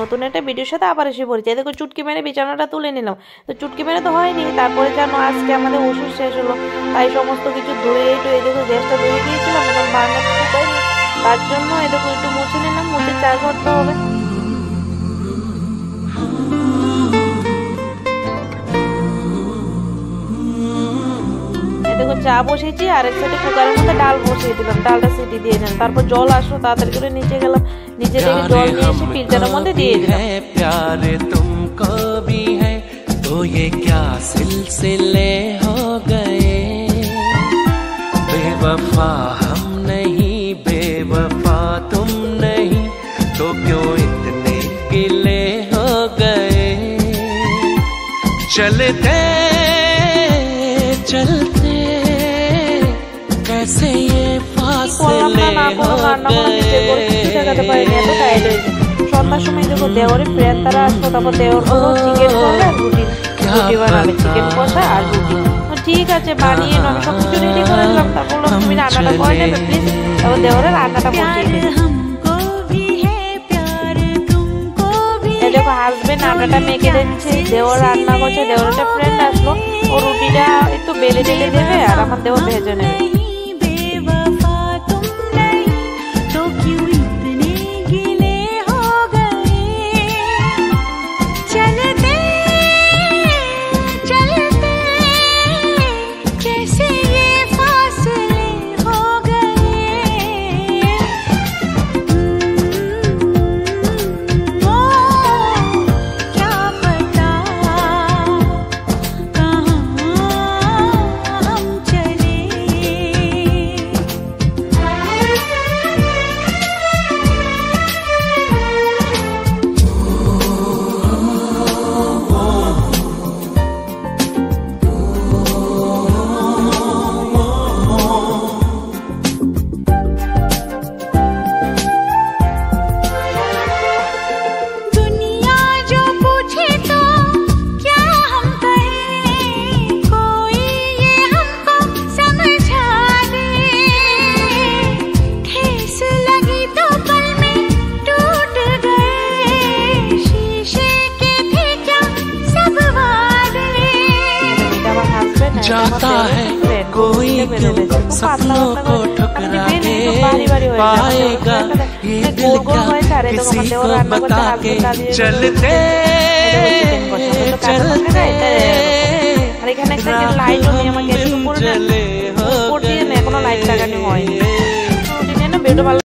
নতুন একটা ভিডিওর সাথে আবার এসে পড়েছি। দেখো চুটকি মেরে বিছানাটা তুলে নিলাম, তো চুটকি মেরে তো হয়নি। তারপরে জানো আজকে আমাদের ওষুধ শেষ হলো, তাই সমস্ত কিছু ধুয়ে একটু এই দেখো গ্যাসটা ধুয়ে দিয়েছিলাম, এখন বার্নার শুকায়নি, তার জন্য এই দেখো একটু মুছে নিলাম, মুছে চা করতে হবে। দেখো চা বসিয়েছি, আর এক সাইডে কুকারের মধ্যে ডাল বসিয়ে দিলাম, ডালটা সিটি দিয়ে নিলাম। তারপর জল আসলো, তাড়াতাড়ি করে নিচে গেলাম, নিচে থেকে জল নিয়ে এসে ফিল্টারের মধ্যে দিয়ে দিলাম। प्यार तुमको भी है तो ये क्या सिलसिले हो गए, बेवफा हम नहीं बेवफा तुम नहीं, तो क्यों इतने गिले हो गए। चलते चलते कैसे ये फासले हो गए। সন্ধ্যার সময় দেখো দেওয়ারের ফ্রেন্ড তারা আসলো, তারপর দেওয়ার হলো চিকেন করবে আর রুটি বানাবে, চিকেন কষা আর রুটি। ঠিক আছে বানিয়ে আমি সবকিছু রেডি করে দিলাম, তারপর তুমি রান্নাটা করে নেবে প্লিজ। তারপর দেওয়ারের রান্নাটা বসিয়ে দিই। দেখো হাজবেন্ড রান্নাটা মেখে দিচ্ছে, দেওয়ার রান্না করছে, দেওয়ার একটা ফ্রেন্ড আসলো, ও রুটিটা একটু বেলে টেলে দেবে আর আমার দেওয়ার ভেজে নেবে। जाता है कोई दिल सपनों को ठुकरा के, पाएगा ये दिल क्या किसी को बता के। चलते चलते লাইট লাগানো হয়নি।